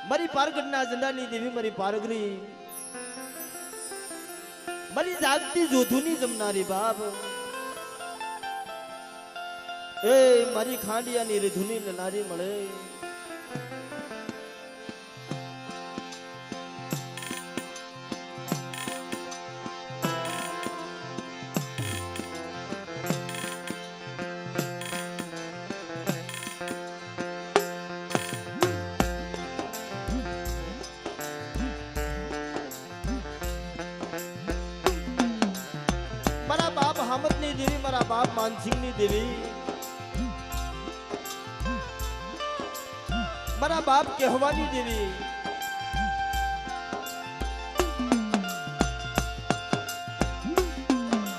મારી પારગઢના ઝંડાની દેવી મારી પારગરી, મારી જાગતી જોધુની જમનારી બાપ, એ મારી ખાંડિયાની રીધુની લનારી મળે. મારા બાપ હામદની દેવી, મારા બાપ માનસિંહની દેવી, મારા બાપ કહેવાની દેવી,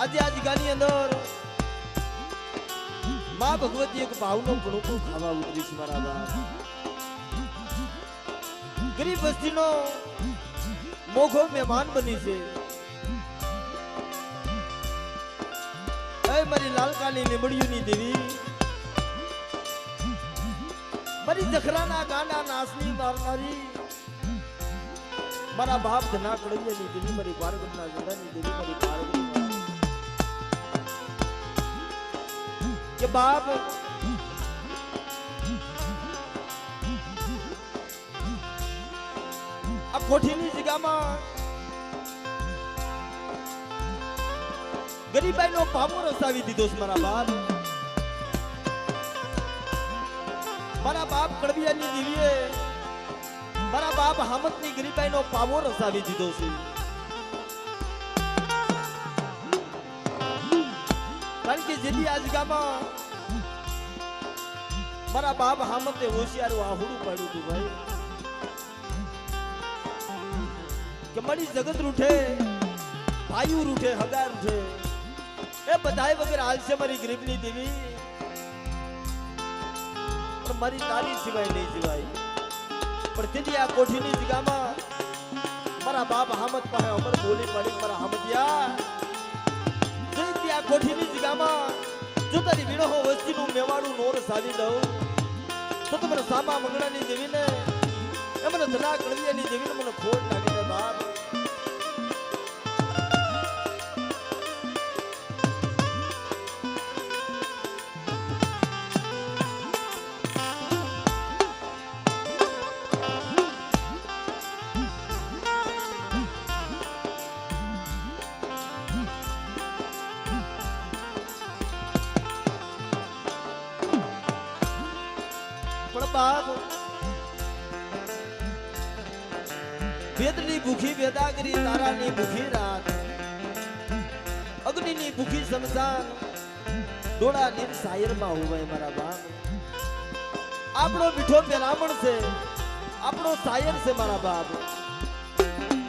આજે આ જગાની અંદર માં ભગવતી એક ભાવનો ગુણકો ખાવા ઉતરી છે. મારા બાપ ગરીબ વસ્તીનો મોઘો મહેમાન બની છે. મારી લાલકાની લીમડીઓની દેવી, મારી જખરાના ગાંડા નાસની મારનારી, મારા બાપ ધના કડવિયાની દેવી, મારી પારગઢના ઝંડાની દેવી, મારી પારગઢ કે બાપ આ કોઠીની જગ્યામાં ગરીબાઈ નો પામો રસાવી દીધો છે. મારા બાપ, મારા બાપ કડવિયાની દેવીએ મારા બાપ હામદની ગરીબાઈ નો પામો રસાવી દીધો છે. કારણ કે જેથી આ જગામાં મારા બાપ હામદે હોશિયારું આહુડું પાડ્યું હતું ભાઈ, કે મારી જગત રૂઠે, ભાઈઓ રૂઠે, હગાર રૂઠે, એ બધાય વગર હાલ છે મારી ગરીબની દેવી, પણ મારી તારી સિવાય નહીં સિવાય. પણ તેથી આ કોઠીની જગ્યામાં મારા બાપ હામદ પાસે અમર બોલી પડી, મારા હામદિયા તેથી આ કોઠીની જગ્યામાં જો તારી વિણો વસ્તીનું મેવાડું નોર સાવી દઉં તો મને સામા મંગળાની દેવીને, એ મને ધના કડવિયાની દેવીને મને ખોટ લાગે છે બાપ. વેદની ભૂખી વેદાગરી, તારાની ભૂખી રાત, અગ્નિની ભૂખી સમસાન, ડોળા નીર સાયરમાં હોવાય. મારા બાપ આપણો મીઠો પેરામણ છે, આપણો સાયર છે. મારા બાપ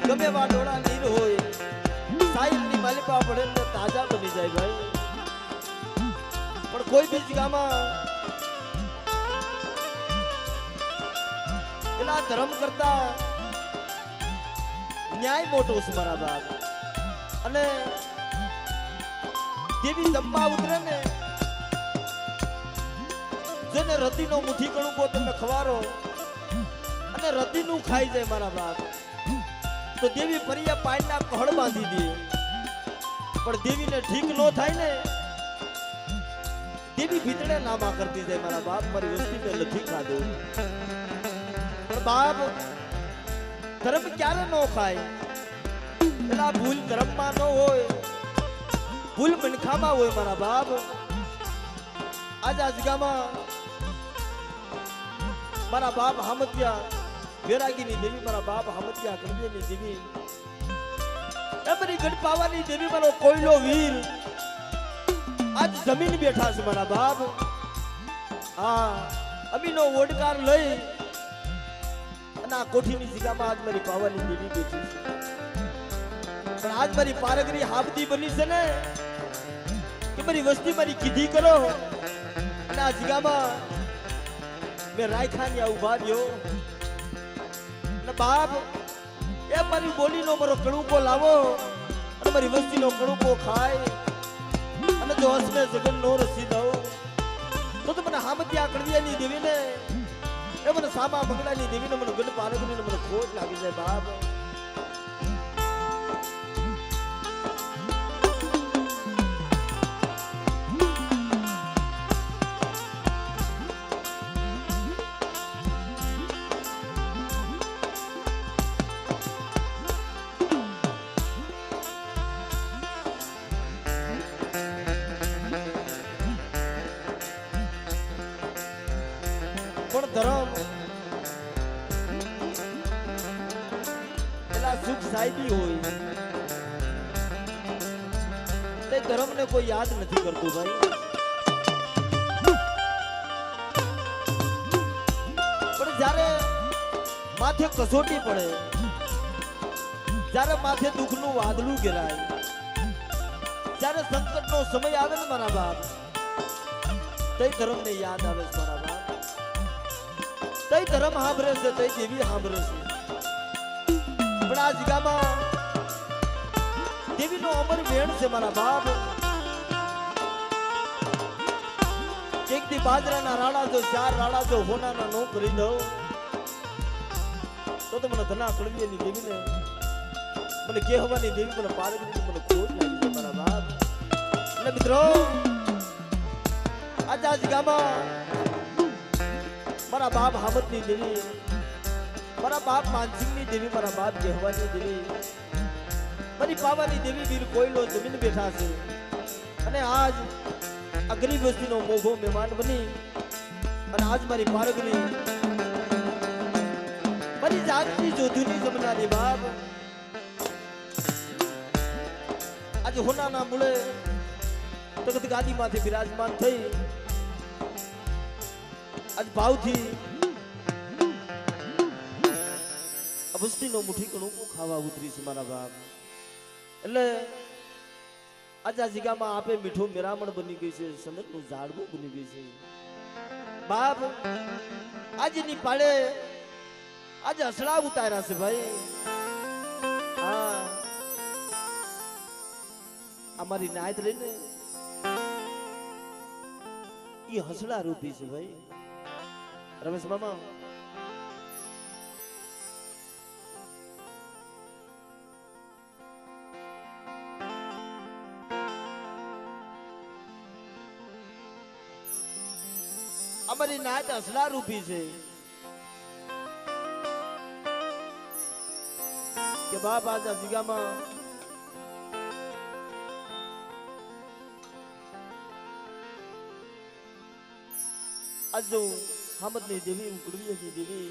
ગમે વા ડોળા નીર હોય, સાયરની માલિકા પડે તો તાજા બની જાય ભાઈ. પણ કોઈ બી જગ્યામાં પેલા ધર્મ કરતા ન્યાય મોટો છે. મારા બાપ અને દેવી જમવા ઉતરે ને, જેને રતિનો મુઠ્ઠી કણુકો તમે ખવારો અને રતિનું ખાઈ જાય મારા બાપ, તો દેવી પરિયા પાયના કહળ બાંધી દે. પણ દેવીને ઠીક ન થાય ને, દેવી ભીતળે નામા કરતી જાય. મારા બાપ મારી વસ્તીને નથી ખાધું. પણ બાપ ધર્મ ક્યારે ન ખાય, પેલા ભૂલ ધર્મમાં ન હોય, ભૂલ મનખામાં હોય. મારા બાપ આજ આ જગામાં મારા બાપ હામદિયા વેરાગીની દેવી, મારા બાપ હામદિયા કડવિયાની દેવી, એ મારી ગઢપાવાની દેવી, મારો કોયલો વીર આજ જમીન બેઠા છે. મારા બાપ હા અમીનો ઓડકાર લઈ અને આ કોઠીની જગ્યામાં આજ મારી પાવાની દેવી બેઠી છે. પણ આજ મારી પારગરી હાબદી બની છે ને, કે મારી વસ્તી મારી કીધી કરો, અને આ જગ્યામાં મેં રાયખાની ઉભા રહ્યો. અને બાપ એ મારી બોલીનો મારો કણુકો લાવો અને મારી વસ્તીનો કણુકો ખાય, અને જો હસમે જગન નો રસી દઉં તો મને હામદિયા કડવિયાની દેવીને એ મને સામા મંગળાની દેવીને મને ગઢ પારગરીને મને ખોટ લાગી જાય બાપ. પણ ધર્મ પેલા સુખ સાહેબી હોય તે ધર્મ ને કોઈ યાદ નથી કરતું ભાઈ. પણ જ્યારે માથે કસોટી પડે, જ્યારે માથે દુઃખનું વાદળું ઘેરાય, જ્યારે સંકટનો સમય આવે ને મારા બાપ, તે ધર્મ ને યાદ આવે છે મારા બાપ. તઈ ધર્મ સાંભળે છે, તઈ દેવી સાંભળે છે. પણ આ જગ્યામાં દેવીનો અમર વેણ છે મારા બાપ. એક દી બાજરાના રાડા જો 4 રાડા જો હોનાના નો કરી દઉં તો મને ધના કળવીની દેવીને મને કહેવાની દેવી મને પારગરીને મને ખોટ લાગી છે મારા બાપ. એટલે મિત્રો આજ આ જગ્યામાં મારા બાપ હામદની દેવી, મારા બાપ માનસિંહની દેવી, મારા બાપ કહેવાની દેવી, મારી પાવાની દેવી વીર કોઈલો જમીન બેઠા છે. અને આજ આ ગરીબ વસ્તીનો મોભો મહેમાન બની અને આજ મારી પારગરી મારી જાતની જોધુની જમનારી બાપ આજે હોનાના મૂળે તખત ગાદીમાંથી બિરાજમાન થઈ આજ ભાવથી વસ્તીનો મુઠ્ઠી કણું ખાવા ઉતરી છે મારા બાપ. એટલે આજે આ જગ્યામાં આપે મીઠું મેરામણ બની ગઈ છે, સનતનું ઝાડવું બની ગઈ છે બાપ. આજની પાડે આજે હસડા ઉતાર્યા છે ભાઈ. હા અમારી નાયત રહીને એ હસડા રૂપી છે ભાઈ. રમેશ મામા અમારી નાયત હસડા રૂપી છે કે બાપ આજ જગ્યામાં આજ જો હામદની દેવી, કુળવીની દેવી,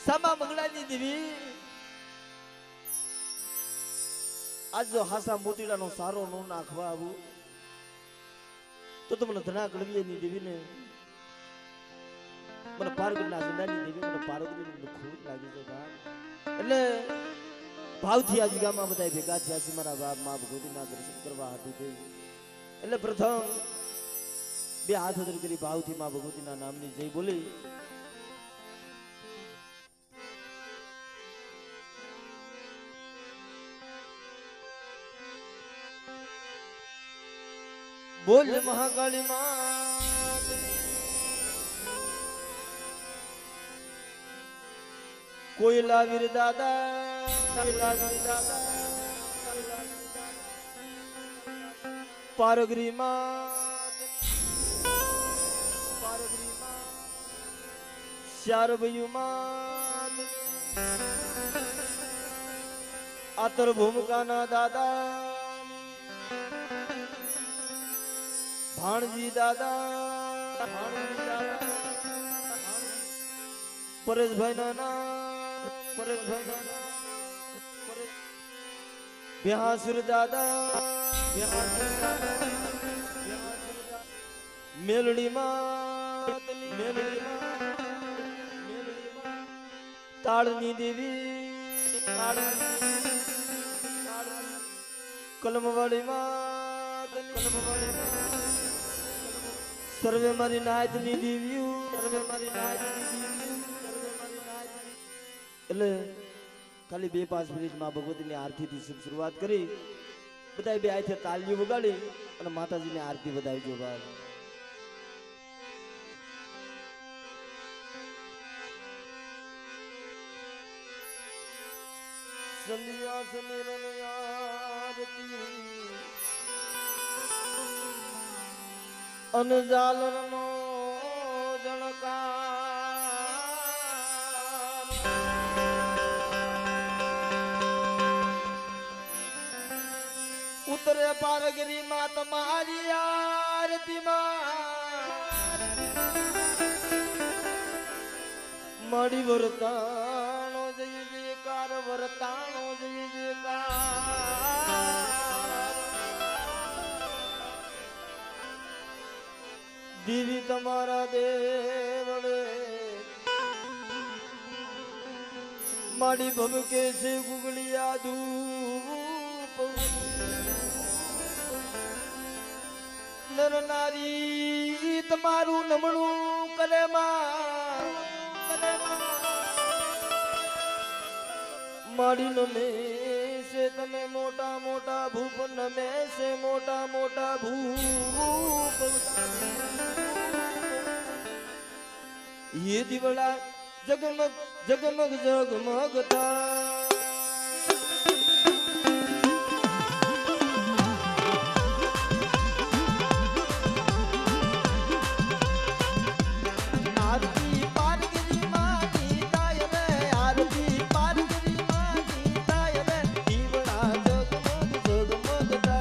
સામા મંગળાની દેવી, આજ જો હાસા મોતીડાનો સારો નો નાખવા આવું તો મને ધના કળવીની દેવીને મને પારગરના જંડાની દેવી મને પારગરીને મને ખોટ લાગી છે બાપ. એટલે ભાવથી આ જગ્યામાં બધા ભેગા થયા છે મારા બાપ મા ભગવતીના દર્શન કરવા હાટુ થઈ. એટલે પ્રથમ બે હાથ અદર કરી ભાવથી મા ભગવતીના નામની જય બોલી બોલ મહાકાળી માં કોયલા વીર દાદા, પારગરી માં શારભયું માં આતર ભૂમકાના દાદા, ભાણજી દાદા, પરેશભાઈ ના ભ્યાસુર દાદા, મેલડી માં તાળની દેવી, કલમવાળી માં સર્વે મારી નાયતની દેવીઓ, સર્વે મારી નાયતની દેવીઓ. એટલે ખાલી 2-5 મિનિટ માં ભગવતીની આરતીથી શુભ શરૂઆત કરી બધા બે આયથી તાલીઓ વગાડી અને માતાજીની આરતી વધાવી જો ભાઈ. સંધ્યા સમીરન આરતી અન જાલરનો જણકાર ઉતરે પારગરી માં તમારી આરતી માં મળી વર્તાણો જય જયકાર વર્તાણો જય જયકાર દીવી તમારા દેવળે માડી ભમકે છે ગુગલિયા ધૂપ નર નારી તમારું નમણું કરે માડી નમે છે તમે મોટા મોટા ભૂપ નમે છે મોટા મોટા ભૂપ ये दिवड़ा जगमग जगमग जगमगता आरती पारगिरी माती ताय रे आरती पारगिरी माती ताय रे दिवड़ा जगमग जगमगता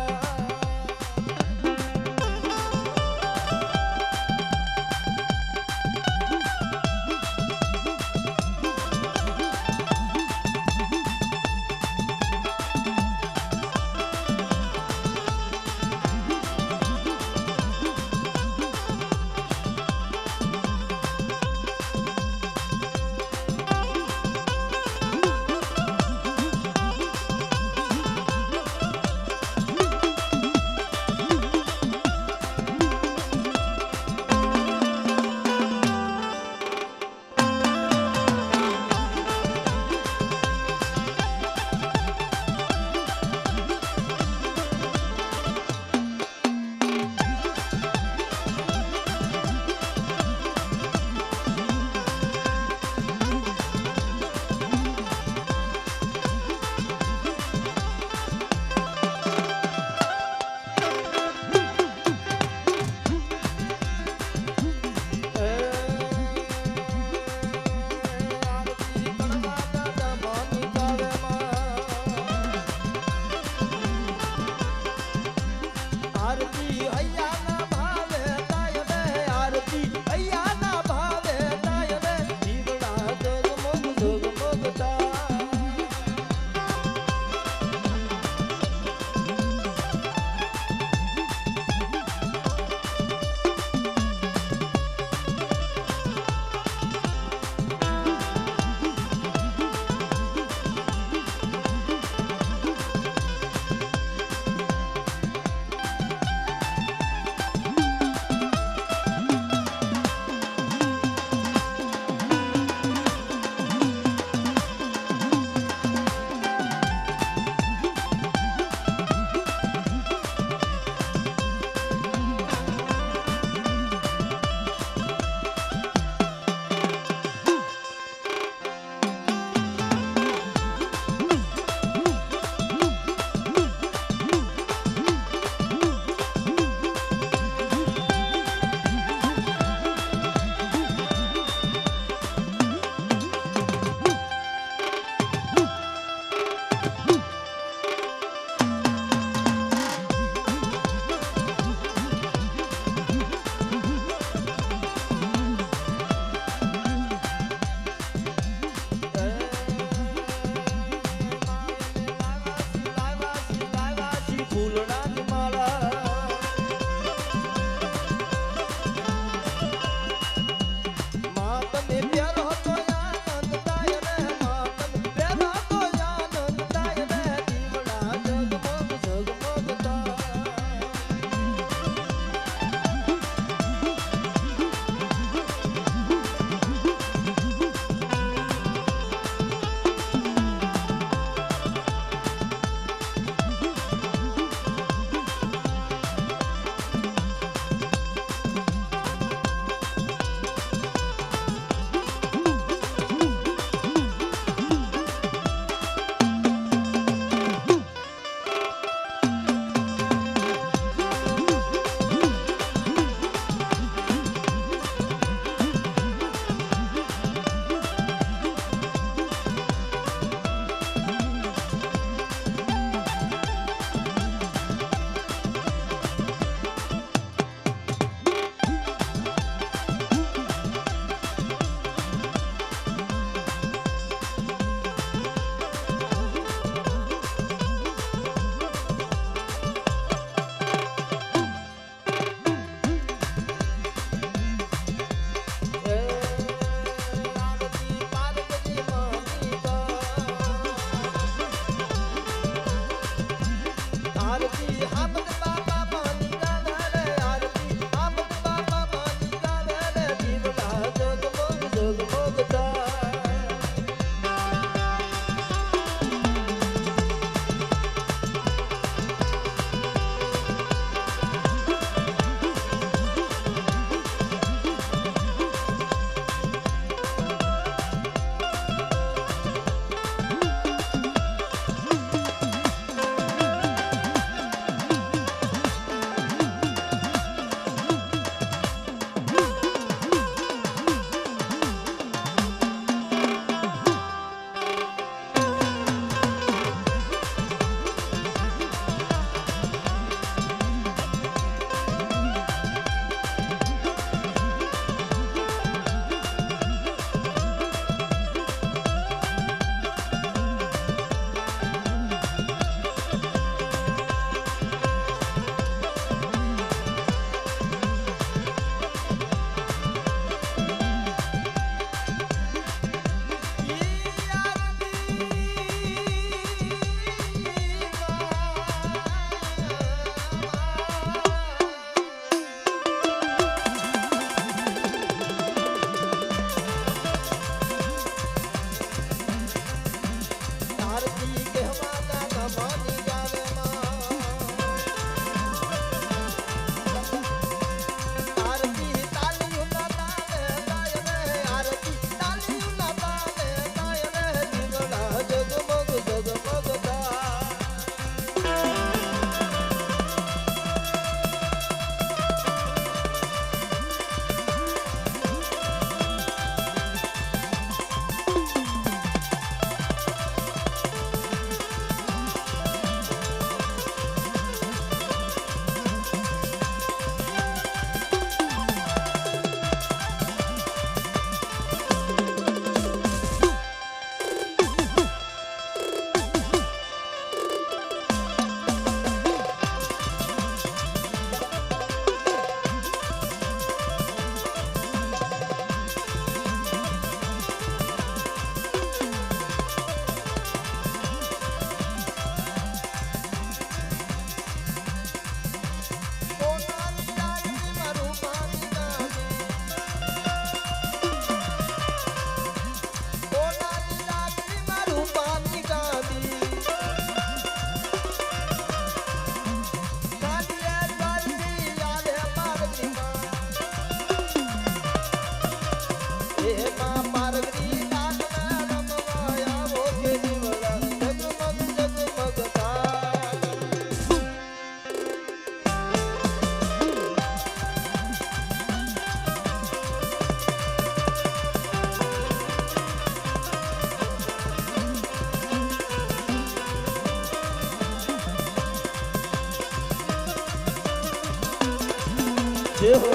જય હો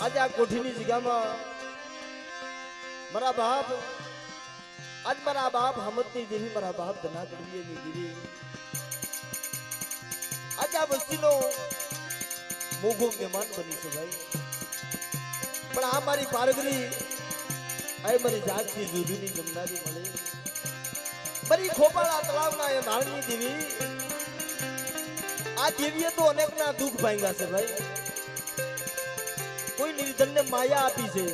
આજે આ કોઠીની જગ્યામાં મારા બાપ આજ મારા બાપ હમતની દેવી મારા બાપ ધના કડીએની દેવી આજે આ વસ્તીનો મોગો મહેમાન બની છે ભાઈ પણ આ મારી પારગરી આ મારી જાતની જુદુની જમનારી મળે મારી ખોપાળા તળાવના એ નારણી દેવી આ દેવીએ તો અનેકના દુઃખ ભાંગ્યા છે ભાઈ કોઈ નિર્ધનને માયા આપી છે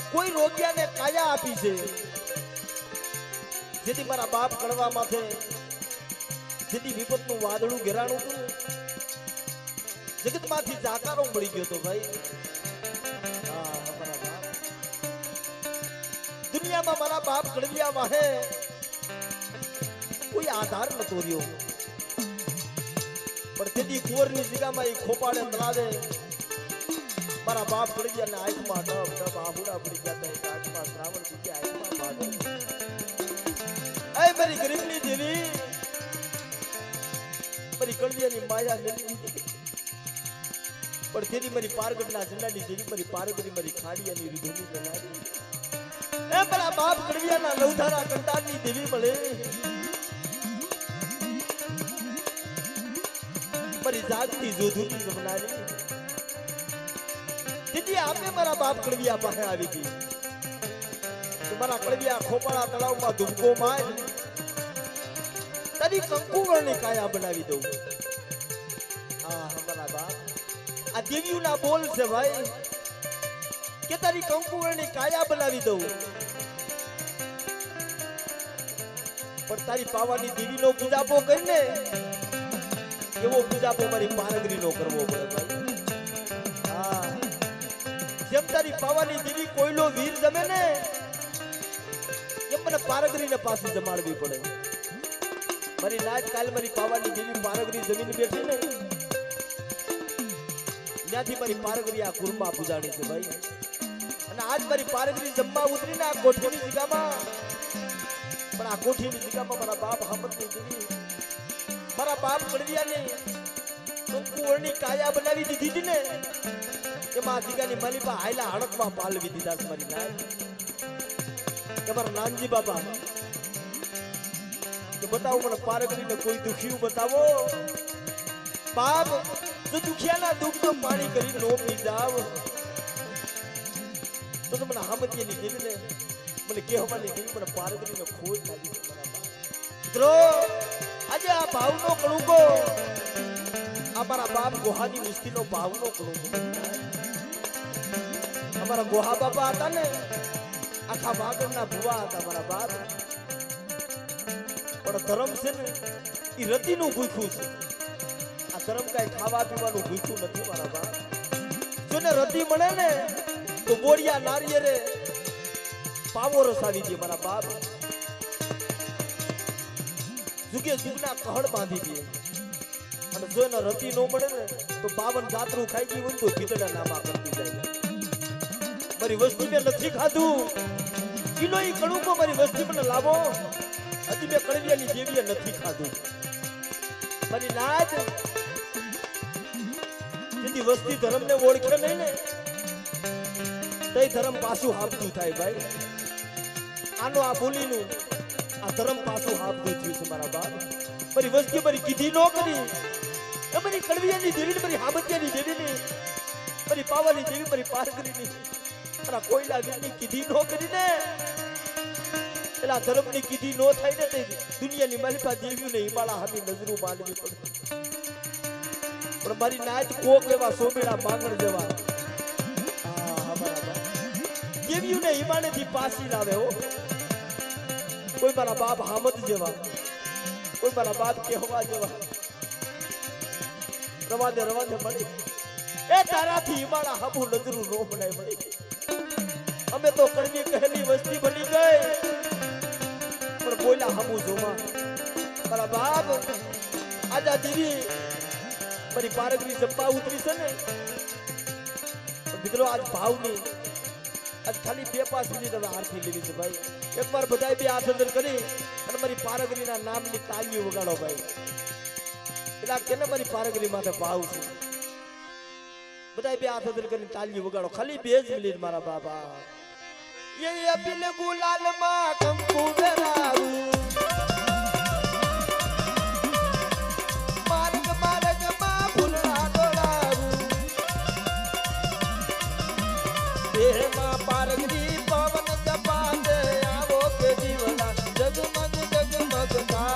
કોઈ રોગિયાને કાયા આપી છે જેથી મારા બાપ કડવા માથે જેથી વિપતનું વાદળું ઘેરાણું હતું જગતમાંથી જાકારો મળી ગયો તો ભાઈ હા મારા બાપ દુનિયામાં મારા બાપ કડવિયા વાહે કોઈ આધાર નતો રહ્યો પણ તેથી કુંવરની જગ્યામાં એ ખોપાડે તળાવે મારા બાપ પડી ગયા ને આંખમાં ડબ ડબ આબુડા પડી ગયા એક આંખમાં શ્રાવણ પડી ગયા આંખમાં ભાગો એ મારી ગરીબની દેવી મારી કળિયાની માયા મેળવી દીધી પણ તેની મારી પારગઢના ઝંડાની દેવી મારી પારગઢની મારી ખાડિયાની વિધુની બનાવી એ મારા બાપ કળિયાના નવધારા કંટાળની દેવી મળે મારી જાગતી જોધુની જમનારી દીદી આપે મારા બાપ કળવિયા પાસે આવી હતી મારા કળવિયા ખોપાળા તળાવમાં ધુમકો માર તારી કંકુવળની કાયા બનાવી દઉં હા મારા બાપ આ દેવીઓના બોલ છે ભાઈ કે તારી કંકુવળની કાયા બનાવી દઉં પણ તારી પાવાની દેવીનો પૂજાપો કરીને એવો પૂજાપો મારી પારગરીનો કરવો પડે ભાઈ હા જેમ તારી પાવાની દેવી કોઈલો વીર જમે ને એમ મને પારગરીને પાછી જમાડવી પડે મારી નાચ કાલ મારી પાવાની દેવી પારગરી જમીન બેઠી ને ત્યાંથી મારી પારગરી આ કુરમા પૂજાણી છે ભાઈ અને આજ મારી પારગરી જમવા ઉતરીને આ કોઠીની જગ્યામાં પણ આ કોઠીની જગ્યામાં મારા બાપ હામદની દેવી મારા બાપ કડવિયાની કંકુવળની કાયા બનાવી દીધી હતી ને એમાં જીગાની માલિપા આયલા હડકમાં પાલવી દીધા છે મારી નાય તમારા નાનજી બાપા કે બતાવો મને પારગરીને કોઈ દુખિયું બતાવો બાપ જો દુખિયાના દુઃખનું પાણી કરી નો પી જાવ તો મને હામતિયાની દેવીને મને કહેવાની દેવી મને પારગરીને ખોજ લાગી છે મારા બાપ મિત્રો આજે આ ભાવનો કણુકો આ મારા બાપ ગોહાની મુશ્કેલનો ભાવનો કણુકો અમારા ગોહા બાપા હતા ને આખા વાગડના ભુવા હતા મારા બાપ પણ ધર્મ છે ને એ રતિનું ભૂખ્યું છે આ ધર્મ કાંઈ ખાવા પીવાનું ભૂખ્યું નથી મારા બાપ જો ને રતિ મળે ને તો બોડિયા નારિયેરે પાવો રસાવી દે મારા બાપ જુગે જુગના કહળ બાંધી દે અને જો એને રતિ ન મળે ને તો 52 જાતરું ખાઈ ગયું હોય તો ભીતડા નામા કરતી જાય મારી વસ્તી મેં નથી ખાધું કિલો ઈ કણુકો મારી વસ્તી મને લાવો હજી મેં કળવિયાની દેવીએ નથી ખાધું મારી નાચ જેથી વસ્તી ધર્મને ઓળખે નહીં ને તઈ ધર્મ પાછું હાપતું થાય ભાઈ આનો આ બોલીનું આ ધર્મ પાછું હાપતું થયું છે મારા બાપ મારી વસ્તી મારી કીધી ન કરી મારી કળવિયાની દેવી મારી હામતિયાની દેવીની મારી પાવાની દેવી મારી પારગરીની મારા કોઈલા વીરની કીધી ન કરીને પેલા ધર્મની કીધી ન થાય ને તે દુનિયાની માલિપા દેવીઓને હિમાળા હામી નજરું માનવી પડે પણ મારી નાચ કોક એવા સોમેડા માંગણ જેવા દેવીઓને હિમાળેથી પાછી લાવે હો કોઈ મારા બાપ હામદ જેવા કોઈ મારા બાપ કહેવા જેવા રવાદે મળી એ તારાથી હિમાળા હામુ નજરું નો બનાય મળી અમે તો કડવી કહેલી વસ્તી બની ગઈ પણ બોલા હામુ જોવા મારા બાપ આજા દેવી મારી પારગની ચંપા ઉતરી છે ને મિત્રો આજ ભાવની આજ ખાલી 2 5 મિનિટ હવે આરતી લેવી છે ભાઈ એકવાર બધાય બે હાથ અંદર કરી અને મારી પારગરીના નામની તાલીઓ વગાડો ભાઈ એટલે કેને મારી પારગરી માથે ભાવ છે બધાય બે હાથ અંદર કરીને તાલીઓ વગાડો ખાલી 2 જ મિનિટ મારા બાબા ये अबिन गुलाल मा कंकु बेराऊ मार्ग मार्ग मा फुलड़ा डोलाऊ देह मा पारगरी पवन जपा दे आवो के जीवना जगमग जगमग था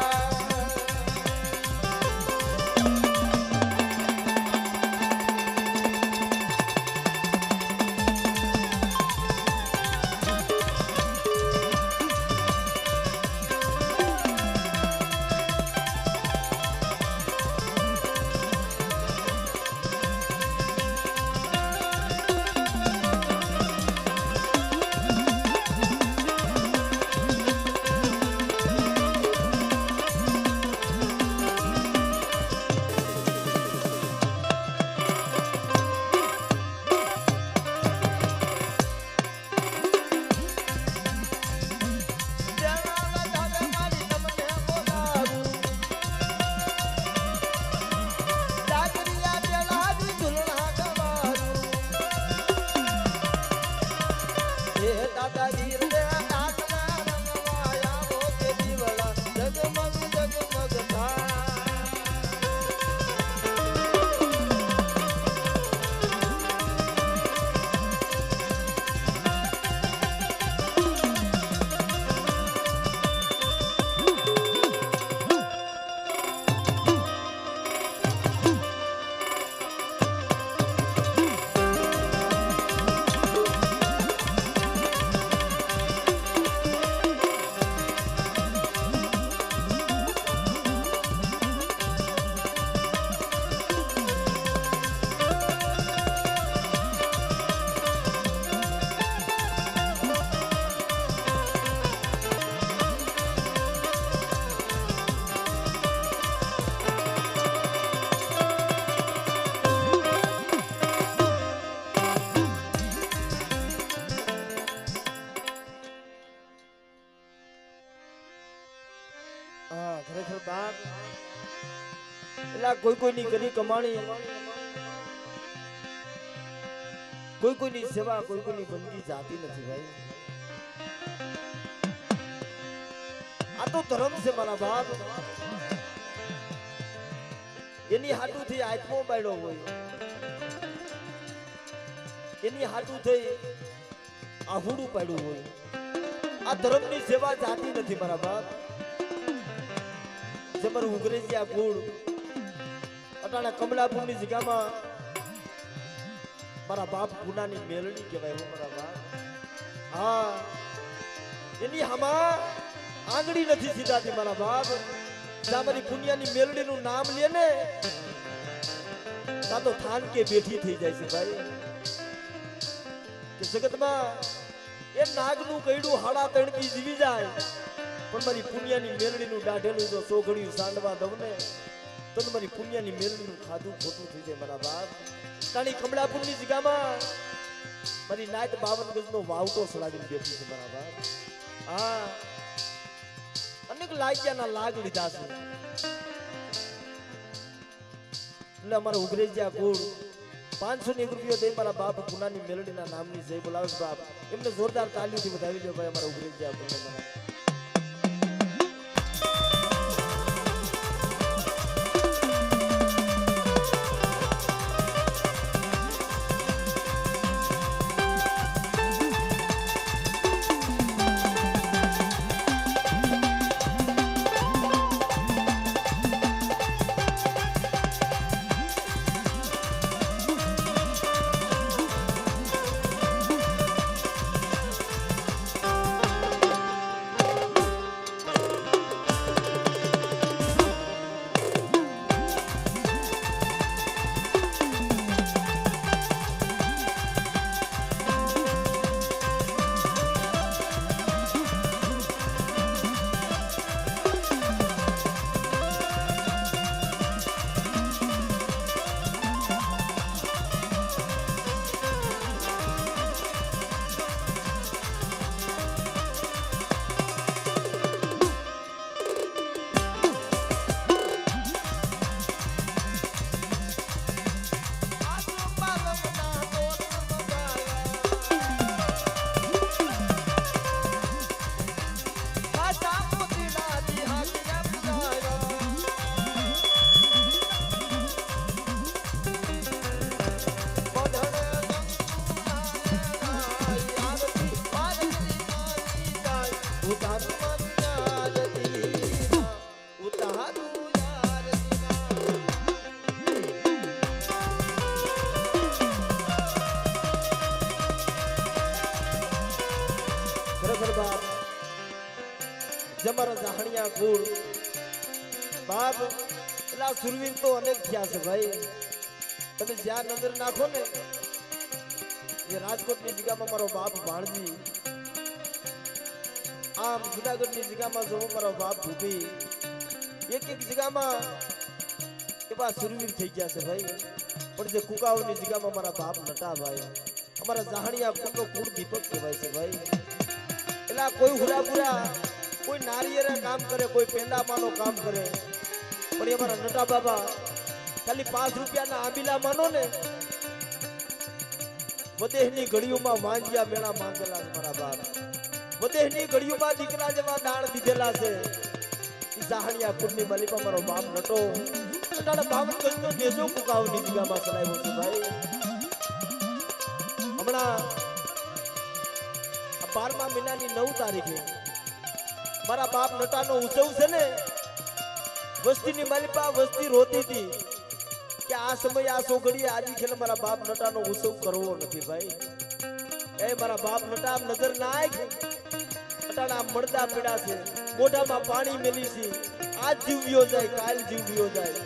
ખરેખર બાપ એટલે કોઈ કોઈની કરી કમાણી કોઈ કોઈની સેવા કોઈ કોઈની બંદી જાતી નથી ભાઈ આ તો ધર્મ છે મારા બાપ એની હાટુથી આત્મો બાળ્યો હોય એની હાટુથી આહુડું પાડ્યું હોય આ ધર્મની સેવા જાતી નથી મારા બાપ જબર ઉગરેજી આ ગુણ અટાણા કમલાપુરની જગ્યામાં મારા બાપ ગુનાની મેલડી કહેવાય મારા બાપ હા એની હામાં આંગળી નથી સીધાતી મારા બાપ જ્યાં મારી પુનિયાની મેલડીનું નામ લે ને ત્યાં તો થાન કે બેઠી થઈ જાય છે ભાઈ કે જગતમાં એ નાગનું કઈડું હાડા તણકી જીવી જાય પણ મારી પુનિયાની મેલડીનું દાઢેલું જો સોઘડિયું સાંડવા દઉં ને તો મારી પુનિયાની મેલડીનું ખાધું ખોટું થઈ જાય મારા બાપ તાણી કમળાપુરની જગ્યામાં મારી નાત 52 ગજનો વાવટો સડાવીને બેઠી છે મારા બાપ હા અનેક લાગ્યાના લાગ લીધા છે એટલે અમારા ઉગરેજિયા કુળ 501 રૂપિયા દઈ મારા બાપ પુનાની મેલડીના નામની જય બોલાવે બાપ એમને જોરદાર તાલીઓથી વધાવી દો ભાઈ અમારા ઉગરેજિયા કુળને મને ઉતારું યારતીમાં ઉતારું ખરેખર બાપ જમારા જાહણિયા કુળ બાપ એટલા સુરવીર તો અનેક થયા છે ભાઈ તમે જ્યાં નજર નાખો ને એ રાજકોટની જગ્યામાં મારો બાપ ભાણજી આમ જુનાગઢની જગ્યામાં જોવો મારો બાપ ભૂપી એક જગ્યામાં એવા સુરવીર થઈ ગયા છે ભાઈ પણ જે કુકાઓની જગ્યામાં મારા બાપ નટા ભાઈ અમારા જાહણિયા કુળનો કુળ દીપક કહેવાય છે ભાઈ એટલા કોઈ હુરાપુરા કોઈ નારિયેરા કામ કરે કોઈ પેંડામાનો કામ કરે પણ એ મારા નટા બાબા ખાલી 5 રૂપિયાના આંબીલા માનો ને વદેહની ઘડીઓમાં વાંજિયા મેળા માંગેલા છે મારા બાપ વદેહની ઘડીઓમાં દીકરા જેવા દાણ દીધેલા છે ઈ જાહણિયા કુળની માલિકા મારો બાપ નટો અટાણા 52 ગજનો દેજો કુકાવની જગ્યામાં ચલાવ્યો છે ભાઈ હમણાં 12મા મહિનાની 9 તારીખે મારા બાપ નટાનો ઉત્સવ છે ને વસ્તીની માલિકા વસ્તી રોતી હતી કે આ સમય આ સોગડીએ આજે ખેલે મારા બાપ નટાનો ઉત્સવ કરવો નથી ભાઈ એ મારા બાપ નટા નજર નાખ અટાણા મળદા પીડા છે મોઢામાં પાણી મેલી છે આજ જીવ્યો જાય કાલ જીવ્યો જાય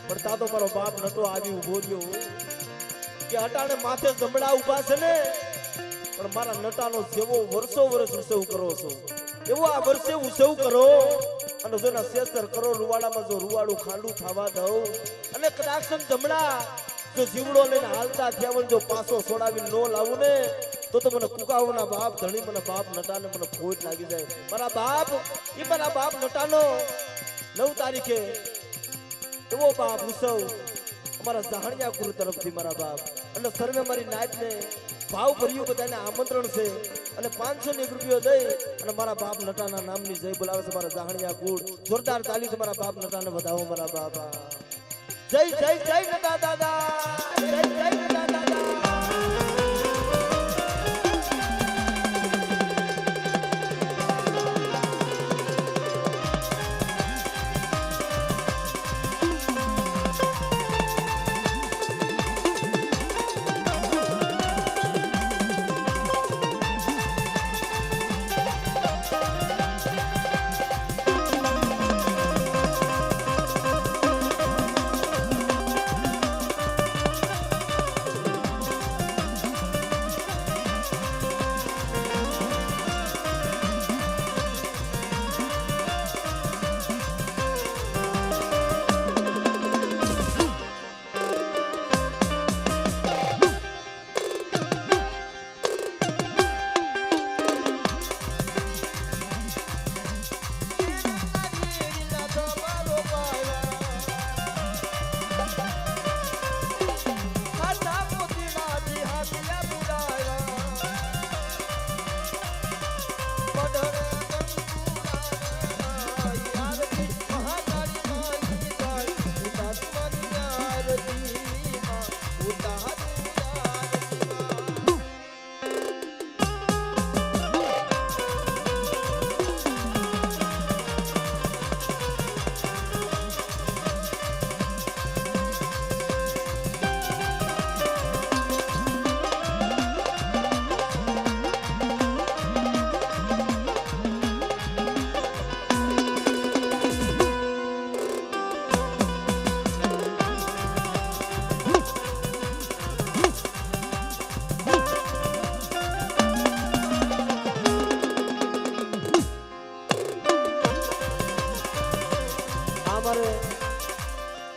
પણ તા તો મારો બાપ નટો આવી ઉભો રહ્યો કે અટાણે માથે જમડા ઉભા છે ને પણ મારા નટાનો જેવો વર્ષો વર્ષ ઉત્સવ કરો છો એવો આ વર્ષે ઉત્સવ કરો અને જો ના 76 કરોડ રૂવાડામાં જો રૂવાડું ખાંડું થવા દઉં અને કદાચ જમણા જો જીવડો લઈને હાલતા થયા જો પાછો છોડાવી નો લાવું ને તો મને કુકાઓના બાપ ધણી મને બાપ નટાને મને ખોટ લાગી જાય મારા બાપ નટાનો 9 તારીખે એવો બાપ ઉત્સવ અમારા જાહણિયા કુળ તરફથી મારા બાપ અને સર્વે મારી નાયતને ભાવ ભર્યું બધાને આમંત્રણ છે અને 501 રૂપિયો દઈ અને મારા બાપ નટાના નામની જય બોલાવે છે મારા જાહણિયા કુળ જોરદાર તાલી છે મારા બાપ નટાને વધાવો મારા બાપા જય જય જય નટા દાદા જય જય નટા દાદા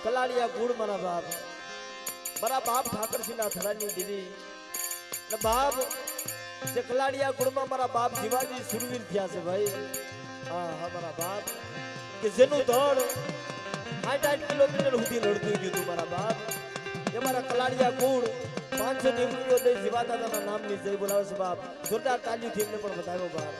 કલાડિયા ગુડ મારા બાપ ઠાકરસિંહના થરાની દીદી ને બાપ જે કલાડિયા ગુડમાં મારા બાપ જીવાજી સુરવીર થયા છે ભાઈ હા મારા બાપ કે જેનું દળ 8 કિલોમીટર સુધી લડતું ગયું મારા બાપ એ મારા કલાડિયા ગુડ 500 રૂપિયો દઈ જીવા દાદાના નામની જય બોલાવે છે બાપ જોરદાર તાલીથી એમને પણ બતાવ્યો બાપ